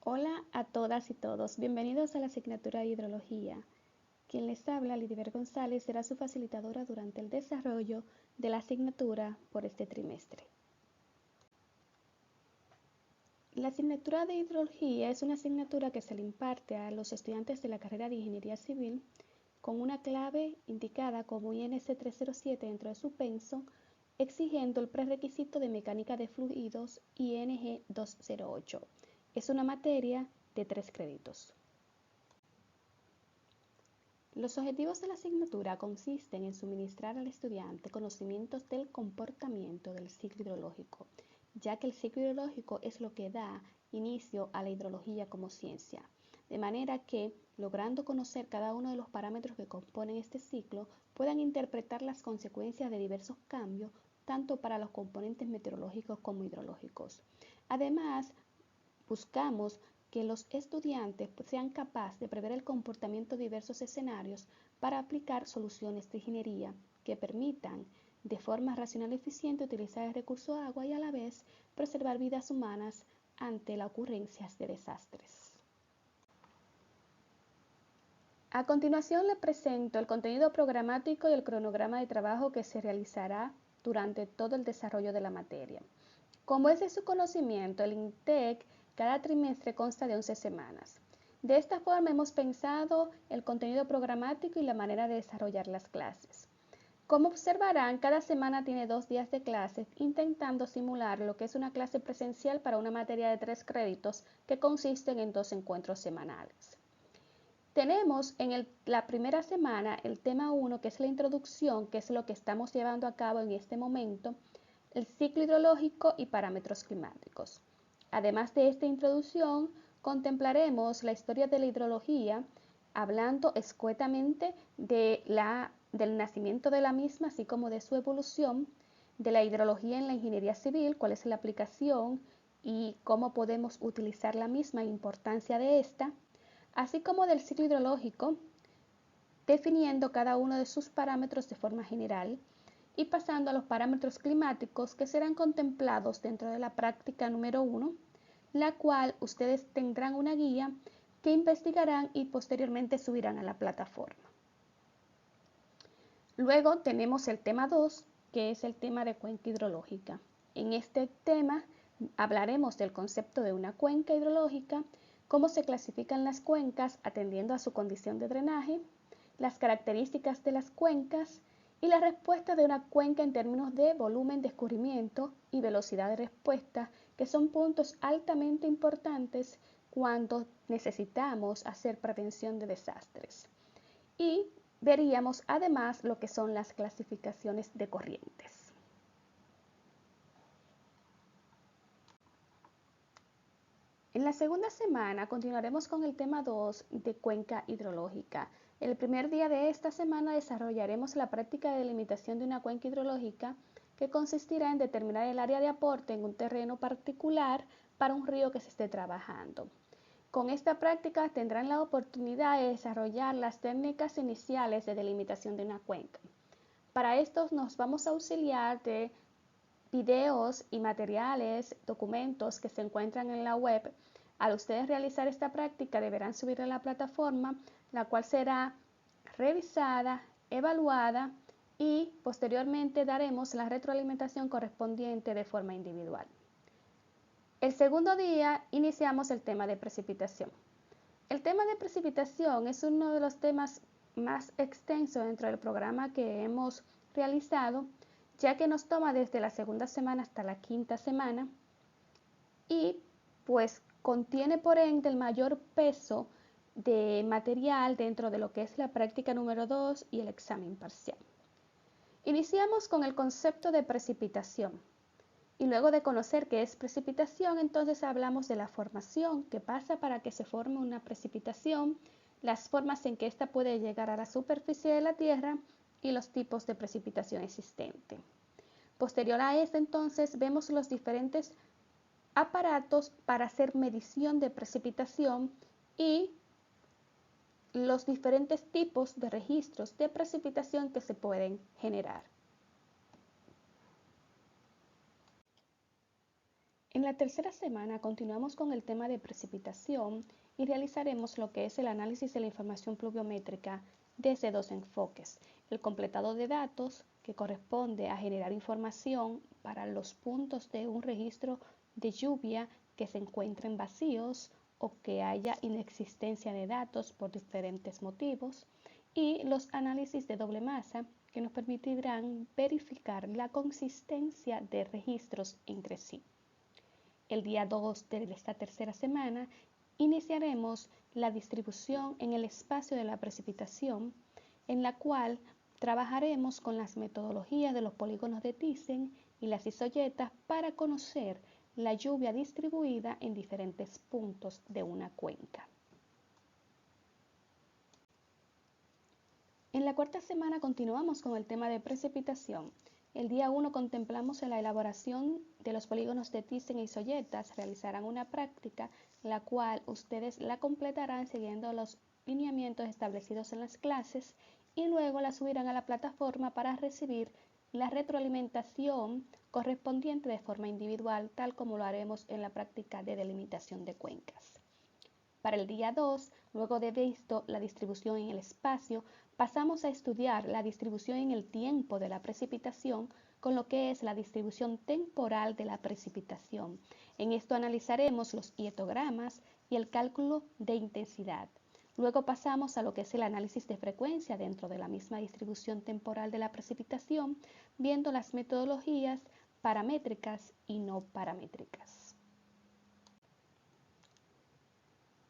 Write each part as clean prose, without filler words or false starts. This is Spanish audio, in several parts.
Hola a todas y todos, bienvenidos a la asignatura de Hidrología. Quien les habla, Lidiver González, será su facilitadora durante el desarrollo de la asignatura por este trimestre. La asignatura de Hidrología es una asignatura que se le imparte a los estudiantes de la carrera de Ingeniería Civil con una clave indicada como INC 307 dentro de su penso, exigiendo el prerequisito de Mecánica de Fluidos ING 208. Es una materia de 3 créditos. Los objetivos de la asignatura consisten en suministrar al estudiante conocimientos del comportamiento del ciclo hidrológico, ya que el ciclo hidrológico es lo que da inicio a la hidrología como ciencia, de manera que, logrando conocer cada uno de los parámetros que componen este ciclo, puedan interpretar las consecuencias de diversos cambios, tanto para los componentes meteorológicos como hidrológicos. Además, buscamos que los estudiantes sean capaces de prever el comportamiento de diversos escenarios para aplicar soluciones de ingeniería que permitan de forma racional y eficiente utilizar el recurso agua y a la vez preservar vidas humanas ante la ocurrencia de desastres. A continuación le presento el contenido programático y el cronograma de trabajo que se realizará durante todo el desarrollo de la materia. Como es de su conocimiento, el INTEC cada trimestre consta de 11 semanas. De esta forma hemos pensado el contenido programático y la manera de desarrollar las clases. Como observarán, cada semana tiene 2 días de clases, intentando simular lo que es una clase presencial para una materia de 3 créditos que consisten en 2 encuentros semanales. Tenemos en la primera semana el tema 1, que es la introducción, que es lo que estamos llevando a cabo en este momento, el ciclo hidrológico y parámetros climáticos. Además de esta introducción, contemplaremos la historia de la hidrología, hablando escuetamente del nacimiento de la misma, así como de su evolución, de la hidrología en la ingeniería civil, cuál es la aplicación y cómo podemos utilizar la misma, importancia de esta, así como del ciclo hidrológico, definiendo cada uno de sus parámetros de forma general, y pasando a los parámetros climáticos que serán contemplados dentro de la práctica número 1, la cual ustedes tendrán una guía que investigarán y posteriormente subirán a la plataforma. Luego tenemos el tema 2, que es el tema de cuenca hidrológica. En este tema hablaremos del concepto de una cuenca hidrológica, cómo se clasifican las cuencas atendiendo a su condición de drenaje, las características de las cuencas, y la respuesta de una cuenca en términos de volumen de escurrimiento y velocidad de respuesta, que son puntos altamente importantes cuando necesitamos hacer prevención de desastres. Y veríamos además lo que son las clasificaciones de corrientes. En la segunda semana continuaremos con el tema 2 de cuenca hidrológica. El primer día de esta semana desarrollaremos la práctica de delimitación de una cuenca hidrológica, que consistirá en determinar el área de aporte en un terreno particular para un río que se esté trabajando. Con esta práctica tendrán la oportunidad de desarrollar las técnicas iniciales de delimitación de una cuenca. Para esto nos vamos a auxiliar de videos y materiales, documentos que se encuentran en la web. Al ustedes realizar esta práctica deberán subir a la plataforma, la cual será revisada, evaluada y posteriormente daremos la retroalimentación correspondiente de forma individual. El segundo día iniciamos el tema de precipitación. El tema de precipitación es uno de los temas más extensos dentro del programa que hemos realizado, ya que nos toma desde la segunda semana hasta la quinta semana y pues contiene por ende el mayor peso de material dentro de lo que es la práctica número 2 y el examen parcial. Iniciamos con el concepto de precipitación y luego de conocer qué es precipitación, entonces hablamos de la formación que pasa para que se forme una precipitación, las formas en que ésta puede llegar a la superficie de la Tierra y los tipos de precipitación existente. Posterior a esto, entonces, vemos los diferentes aparatos para hacer medición de precipitación y los diferentes tipos de registros de precipitación que se pueden generar. En En la tercera semana continuamos con el tema de precipitación y realizaremos lo que es el análisis de la información pluviométrica desde dos enfoques: el completado de datos, que corresponde a generar información para los puntos de un registro de lluvia que se encuentren vacíos o que haya inexistencia de datos por diferentes motivos, y los análisis de doble masa, que nos permitirán verificar la consistencia de registros entre sí. El día 2 de esta tercera semana iniciaremos la distribución en el espacio de la precipitación, en la cual trabajaremos con las metodologías de los polígonos de Thyssen y las isoyetas para conocer la lluvia distribuida en diferentes puntos de una cuenca. En la cuarta semana continuamos con el tema de precipitación. El día 1 contemplamos la elaboración de los polígonos de Thyssen e isoyetas. Realizarán una práctica, la cual ustedes la completarán siguiendo los lineamientos establecidos en las clases y luego la subirán a la plataforma para recibir la retroalimentación correspondiente de forma individual, tal como lo haremos en la práctica de delimitación de cuencas. Para el día 2, luego de visto la distribución en el espacio, pasamos a estudiar la distribución en el tiempo de la precipitación con lo que es la distribución temporal de la precipitación. En esto analizaremos los hietogramas y el cálculo de intensidad. Luego pasamos a lo que es el análisis de frecuencia dentro de la misma distribución temporal de la precipitación, viendo las metodologías paramétricas y no paramétricas.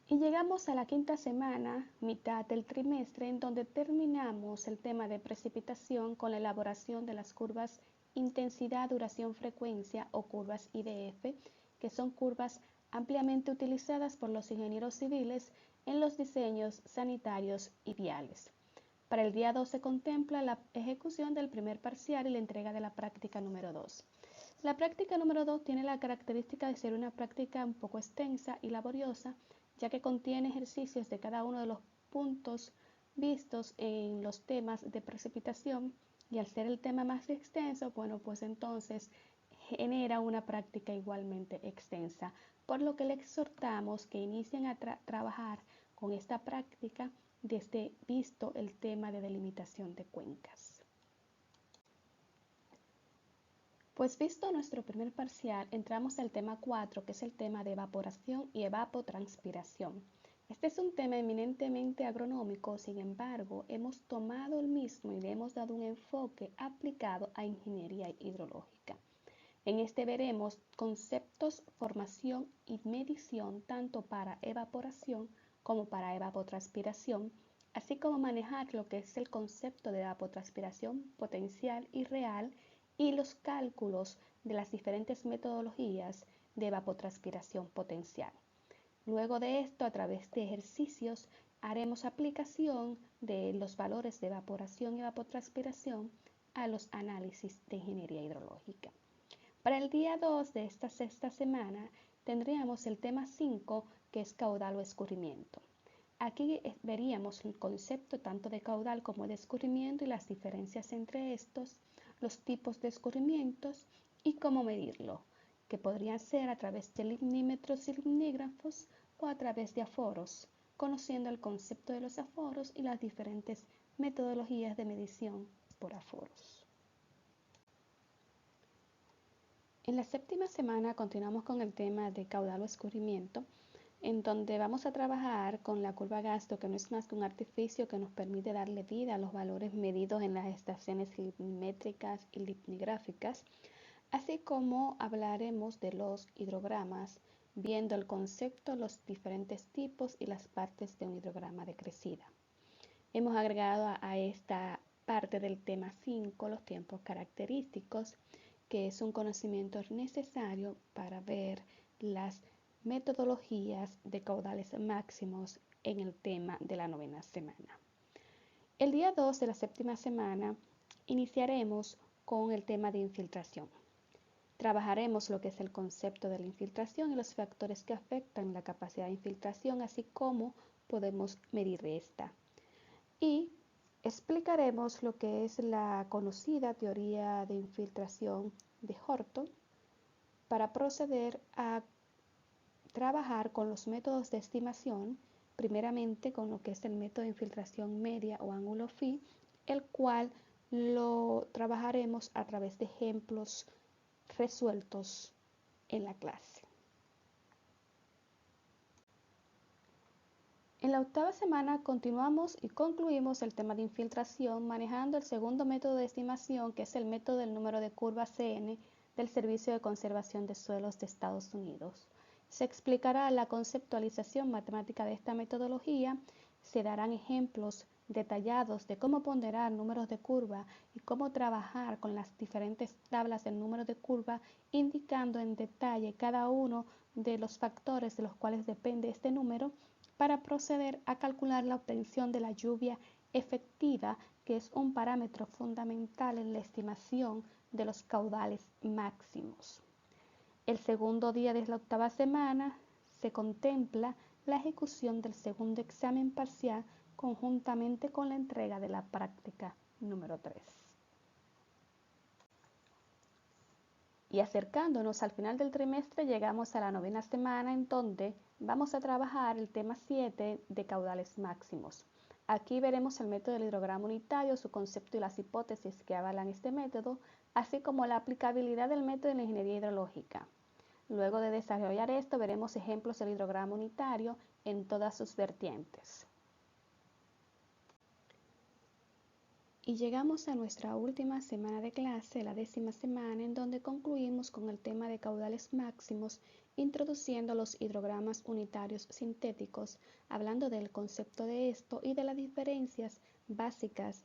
Y llegamos a la quinta semana, mitad del trimestre, en donde terminamos el tema de precipitación con la elaboración de las curvas intensidad, duración, frecuencia o curvas IDF, que son curvas ampliamente utilizadas por los ingenieros civiles en los diseños sanitarios y viales. Para el día 2 se contempla la ejecución del primer parcial y la entrega de la práctica número 2. La práctica número 2 tiene la característica de ser una práctica un poco extensa y laboriosa, ya que contiene ejercicios de cada uno de los puntos vistos en los temas de precipitación, y al ser el tema más extenso, bueno, pues entonces genera una práctica igualmente extensa, por lo que les exhortamos que inicien a trabajar con esta práctica desde visto el tema de delimitación de cuencas. Pues visto nuestro primer parcial, entramos al tema 4, que es el tema de evaporación y evapotranspiración. Este es un tema eminentemente agronómico, sin embargo, hemos tomado el mismo y le hemos dado un enfoque aplicado a ingeniería hidrológica. En este veremos conceptos, formación y medición tanto para evaporación como para evapotranspiración, así como manejar lo que es el concepto de evapotranspiración potencial y real y los cálculos de las diferentes metodologías de evapotranspiración potencial. Luego de esto, a través de ejercicios, haremos aplicación de los valores de evaporación y evapotranspiración a los análisis de ingeniería hidrológica. Para el día 2 de esta sexta semana tendríamos el tema 5, que es caudal o escurrimiento. Aquí veríamos el concepto tanto de caudal como de escurrimiento y las diferencias entre estos, los tipos de escurrimientos y cómo medirlo, que podrían ser a través de limnímetros y limnígrafos o a través de aforos, conociendo el concepto de los aforos y las diferentes metodologías de medición por aforos. En la séptima semana continuamos con el tema de caudal o escurrimiento, en donde vamos a trabajar con la curva gasto, que no es más que un artificio que nos permite darle vida a los valores medidos en las estaciones limmétricas y limnigráficas, así como hablaremos de los hidrogramas, viendo el concepto, los diferentes tipos y las partes de un hidrograma de crecida. Hemos agregado a esta parte del tema 5 los tiempos característicos, que es un conocimiento necesario para ver las metodologías de caudales máximos en el tema de la novena semana. El día 2 de la séptima semana iniciaremos con el tema de infiltración. Trabajaremos lo que es el concepto de la infiltración y los factores que afectan la capacidad de infiltración, así como podemos medir esta. Y explicaremos lo que es la conocida teoría de infiltración de Horton, para proceder a trabajar con los métodos de estimación, primeramente con lo que es el método de infiltración media o ángulo phi, el cual lo trabajaremos a través de ejemplos resueltos en la clase. En la octava semana continuamos y concluimos el tema de infiltración manejando el segundo método de estimación, que es el método del número de curva CN del Servicio de Conservación de Suelos de Estados Unidos. Se explicará la conceptualización matemática de esta metodología, se darán ejemplos detallados de cómo ponderar números de curva y cómo trabajar con las diferentes tablas del número de curva, indicando en detalle cada uno de los factores de los cuales depende este número, para proceder a calcular la obtención de la lluvia efectiva, que es un parámetro fundamental en la estimación de los caudales máximos. El segundo día de la octava semana se contempla la ejecución del segundo examen parcial conjuntamente con la entrega de la práctica número 3. Y acercándonos al final del trimestre llegamos a la novena semana, en donde vamos a trabajar el tema 7 de caudales máximos. Aquí veremos el método del hidrograma unitario, su concepto y las hipótesis que avalan este método, así como la aplicabilidad del método en la ingeniería hidrológica. Luego de desarrollar esto, veremos ejemplos del hidrograma unitario en todas sus vertientes. Y llegamos a nuestra última semana de clase, la 10ª semana, en donde concluimos con el tema de caudales máximos, introduciendo los hidrogramas unitarios sintéticos, hablando del concepto de esto y de las diferencias básicas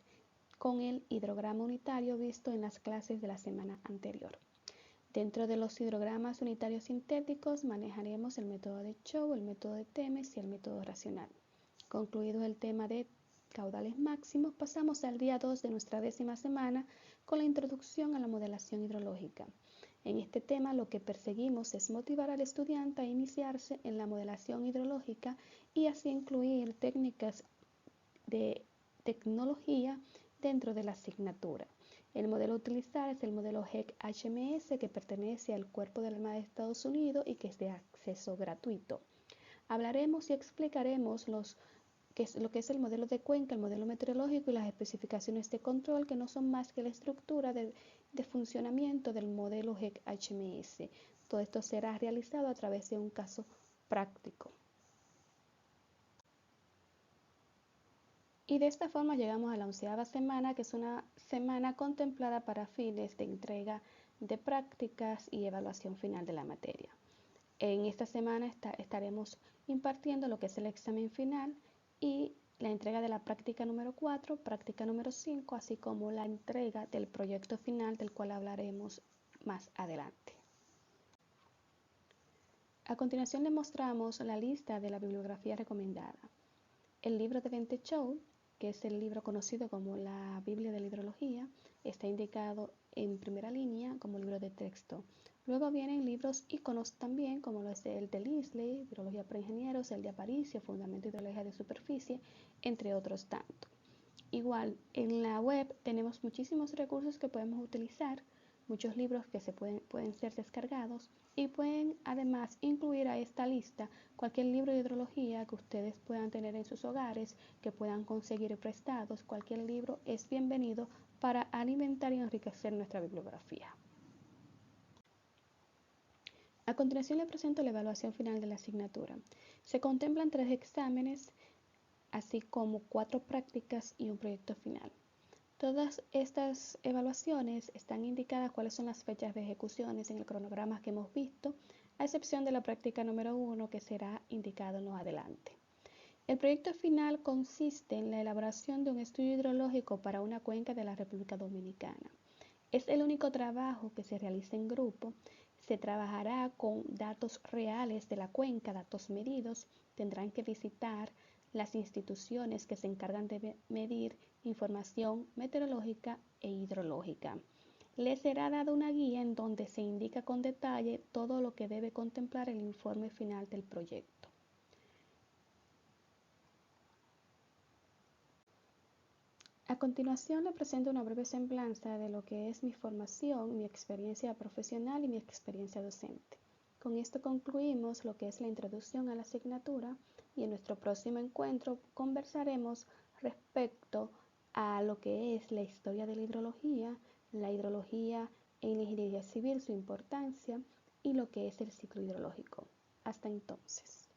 con el hidrograma unitario visto en las clases de la semana anterior. Dentro de los hidrogramas unitarios sintéticos manejaremos el método de Chow, el método de Temes y el método racional. Concluido el tema de caudales máximos, pasamos al día 2 de nuestra 10ª semana con la introducción a la modelación hidrológica. En este tema lo que perseguimos es motivar al estudiante a iniciarse en la modelación hidrológica y así incluir técnicas de tecnología dentro de la asignatura. El modelo a utilizar es el modelo HEC-HMS, que pertenece al Cuerpo de la Armada de Estados Unidos y que es de acceso gratuito. Hablaremos y explicaremos lo que es el modelo de cuenca, el modelo meteorológico y las especificaciones de control, que no son más que la estructura de funcionamiento del modelo HEC-HMS. Todo esto será realizado a través de un caso práctico. Y de esta forma llegamos a la 11ª semana, que es una semana contemplada para fines de entrega de prácticas y evaluación final de la materia. En esta semana estaremos impartiendo lo que es el examen final y la entrega de la práctica número 4, práctica número 5, así como la entrega del proyecto final, del cual hablaremos más adelante. A continuación le mostramos la lista de la bibliografía recomendada. El libro de Bente Chow, que es el libro conocido como la Biblia de la Hidrología, está indicado en primera línea como libro de texto. Luego vienen libros íconos también, como lo es el de Linsley, Hidrología para Ingenieros, el de Aparicio, Fundamento de Hidrología de Superficie, entre otros tantos. Igual, en la web tenemos muchísimos recursos que podemos utilizar, muchos libros que pueden ser descargados y pueden además incluir a esta lista cualquier libro de hidrología que ustedes puedan tener en sus hogares, que puedan conseguir prestados. Cualquier libro es bienvenido para alimentar y enriquecer nuestra bibliografía. A continuación le presento la evaluación final de la asignatura. Se contemplan 3 exámenes, así como 4 prácticas y un proyecto final. Todas estas evaluaciones están indicadas cuáles son las fechas de ejecuciones en el cronograma que hemos visto, a excepción de la práctica número 1, que será indicado más adelante. El proyecto final consiste en la elaboración de un estudio hidrológico para una cuenca de la República Dominicana. Es el único trabajo que se realiza en grupo. Se trabajará con datos reales de la cuenca, datos medidos. Tendrán que visitar las instituciones que se encargan de medir información meteorológica e hidrológica. Les será dada una guía en donde se indica con detalle todo lo que debe contemplar el informe final del proyecto. A continuación le presento una breve semblanza de lo que es mi formación, mi experiencia profesional y mi experiencia docente. Con esto concluimos lo que es la introducción a la asignatura y en nuestro próximo encuentro conversaremos respecto a lo que es la historia de la hidrología en la ingeniería civil, su importancia y lo que es el ciclo hidrológico. Hasta entonces.